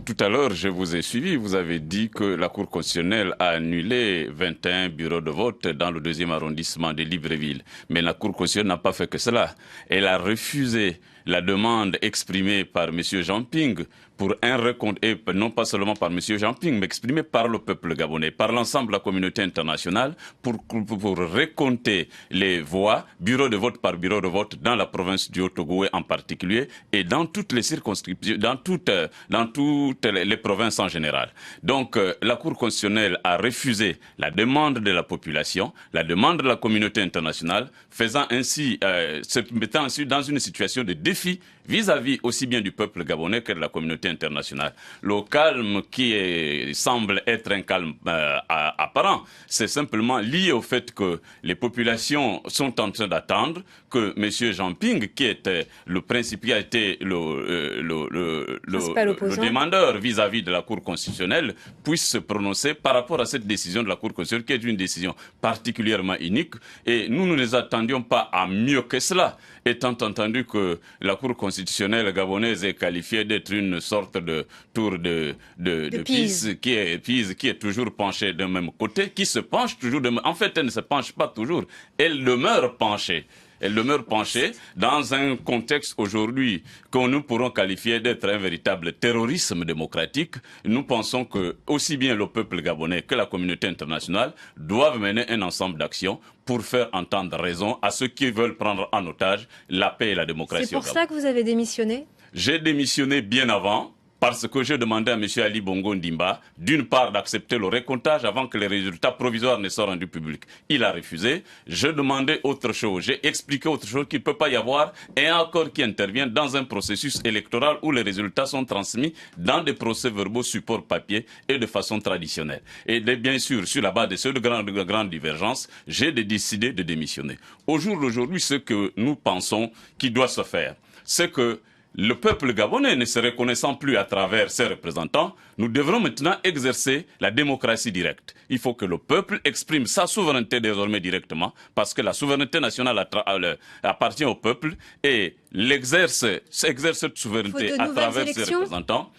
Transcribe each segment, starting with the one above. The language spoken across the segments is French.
tout à l'heure, je vous ai suivi. Vous avez dit que la Cour constitutionnelle a annulé 21 bureaux de vote dans le 2e arrondissement de Libreville. Mais la Cour constitutionnelle n'a pas fait que cela. Elle a refusé la demande exprimée par M. Jean-Ping pour un recompte, et non pas seulement par M. Jean-Ping, mais exprimée par le peuple gabonais, par l'ensemble de la communauté internationale, pour recompter les voix, bureau de vote par bureau de vote, dans la province du Haut-Ogooué en particulier, et dans toutes les circonscriptions, dans toutes les provinces en général. Donc, la Cour constitutionnelle a refusé la demande de la population, la demande de la communauté internationale, faisant ainsi, se mettant ainsi dans une situation de défi vis-à-vis aussi bien du peuple gabonais que de la communauté internationale. Le calme qui semble être un calme apparent, c'est simplement lié au fait que les populations sont en train d'attendre que M. Jean-Ping, qui était le principal, qui a été le demandeur vis-à-vis de la Cour constitutionnelle, puisse se prononcer par rapport à cette décision de la Cour constitutionnelle, qui est une décision particulièrement unique. Et nous ne les attendions pas à mieux que cela, étant entendu que la Cour constitutionnelle gabonaise est qualifiée d'être une sorte de tour de Pise, qui est toujours penchée d'un même côté, qui se penche toujours de même. En fait, elle ne se penche pas toujours, elle demeure penchée. Elle demeure penchée dans un contexte aujourd'hui que nous pourrons qualifier d'être un véritable terrorisme démocratique. Nous pensons que aussi bien le peuple gabonais que la communauté internationale doivent mener un ensemble d'actions pour faire entendre raison à ceux qui veulent prendre en otage la paix et la démocratie. C'est pour ça que vous avez démissionné ? J'ai démissionné bien avant, parce que j'ai demandé à M. Ali Bongo Ndimba, d'une part, d'accepter le recomptage avant que les résultats provisoires ne soient rendus publics. Il a refusé. Je demandais autre chose. J'ai expliqué autre chose qu'il ne peut pas y avoir un accord qui intervient dans un processus électoral où les résultats sont transmis dans des procès-verbaux support papier et de façon traditionnelle. Et bien sûr, sur la base de ces grandes divergences, j'ai décidé de démissionner. Au jour d'aujourd'hui, ce que nous pensons qui doit se faire, c'est que le peuple gabonais ne se reconnaissant plus à travers ses représentants, nous devrons maintenant exercer la démocratie directe. Il faut que le peuple exprime sa souveraineté désormais directement, parce que la souveraineté nationale appartient au peuple et exerce cette souveraineté à travers ses représentants.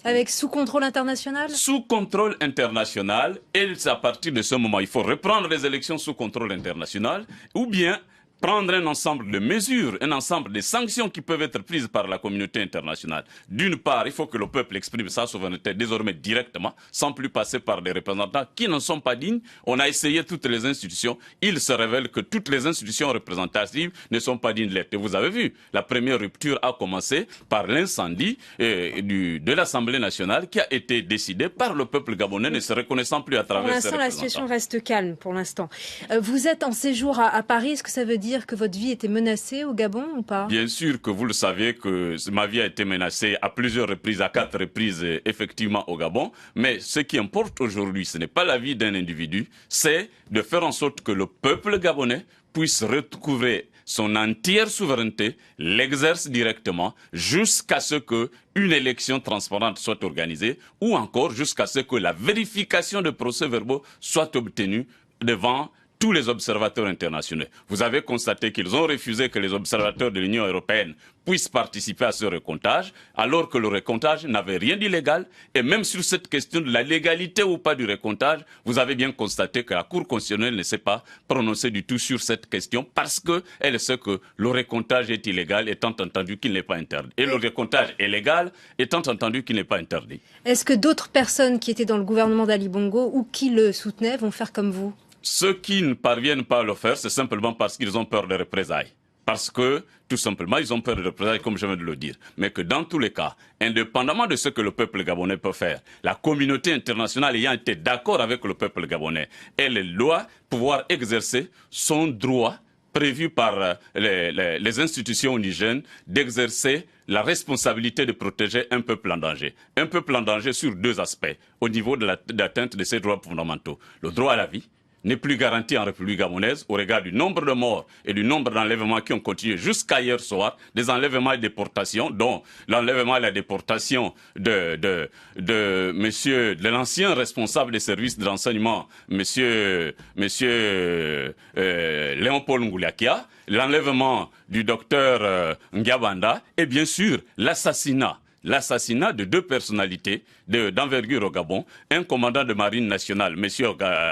Avec sous contrôle international ? Sous contrôle international, et à partir de ce moment, il faut reprendre les élections sous contrôle international, ou bien prendre un ensemble de mesures, un ensemble de sanctions qui peuvent être prises par la communauté internationale. D'une part, il faut que le peuple exprime sa souveraineté désormais directement, sans plus passer par des représentants qui n'en sont pas dignes. On a essayé toutes les institutions. Il se révèle que toutes les institutions représentatives ne sont pas dignes de l'être. Et vous avez vu, la première rupture a commencé par l'incendie de l'Assemblée nationale qui a été décidé par le peuple gabonais ne se reconnaissant plus à travers ses représentants. Pour l'instant, la situation reste calme, pour l'instant. Vous êtes en séjour à Paris, est-ce que ça veut dire que votre vie était menacée au Gabon ou pas ? Bien sûr que vous le savez que ma vie a été menacée à plusieurs reprises, à 4 reprises effectivement au Gabon. Mais ce qui importe aujourd'hui, ce n'est pas la vie d'un individu, c'est de faire en sorte que le peuple gabonais puisse recouvrer son entière souveraineté, l'exerce directement jusqu'à ce qu'une élection transparente soit organisée ou encore jusqu'à ce que la vérification de procès-verbaux soit obtenue devant tous les observateurs internationaux. Vous avez constaté qu'ils ont refusé que les observateurs de l'Union européenne puissent participer à ce recomptage, alors que le recomptage n'avait rien d'illégal. Et même sur cette question de la légalité ou pas du recomptage, vous avez bien constaté que la Cour constitutionnelle ne s'est pas prononcée du tout sur cette question parce qu'elle sait que le recomptage est illégal, étant entendu qu'il n'est pas interdit. Et le recomptage est légal, étant entendu qu'il n'est pas interdit. Est-ce que d'autres personnes qui étaient dans le gouvernement d'Ali Bongo ou qui le soutenaient vont faire comme vous ? Ceux qui ne parviennent pas à le faire, c'est simplement parce qu'ils ont peur des représailles. Parce que, tout simplement, ils ont peur des représailles, comme je viens de le dire. Mais que dans tous les cas, indépendamment de ce que le peuple gabonais peut faire, la communauté internationale ayant été d'accord avec le peuple gabonais, elle doit pouvoir exercer son droit prévu par les institutions indigènes d'exercer la responsabilité de protéger un peuple en danger. Un peuple en danger sur 2 aspects, au niveau de l'atteinte de ses droits fondamentaux. Le droit à la vie n'est plus garanti en République gabonaise au regard du nombre de morts et du nombre d'enlèvements qui ont continué jusqu'à hier soir, des enlèvements et déportations, dont l'enlèvement et la déportation de l'ancien responsable des services de renseignement, monsieur Léon-Paul Ngouliakia, l'enlèvement du docteur Ngabanda et bien sûr l'assassinat l'assassinat de 2 personnalités d'envergure au Gabon, un commandant de marine nationale, M.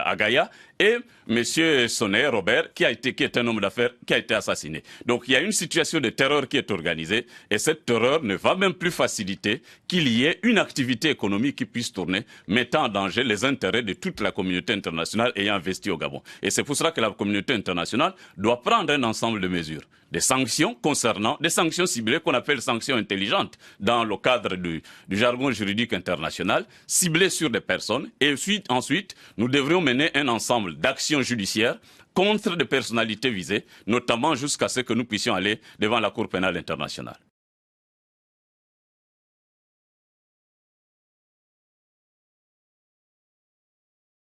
Agaya, et M. Sonnet Robert, qui est un homme d'affaires, qui a été assassiné. Donc il y a une situation de terreur qui est organisée, et cette terreur ne va même plus faciliter qu'il y ait une activité économique qui puisse tourner, mettant en danger les intérêts de toute la communauté internationale ayant investi au Gabon. Et c'est pour cela que la communauté internationale doit prendre un ensemble de mesures. Des sanctions des sanctions ciblées qu'on appelle sanctions intelligentes dans le cadre du jargon juridique international, ciblées sur des personnes. Et ensuite, nous devrions mener un ensemble d'actions judiciaires contre des personnalités visées, notamment jusqu'à ce que nous puissions aller devant la Cour pénale internationale.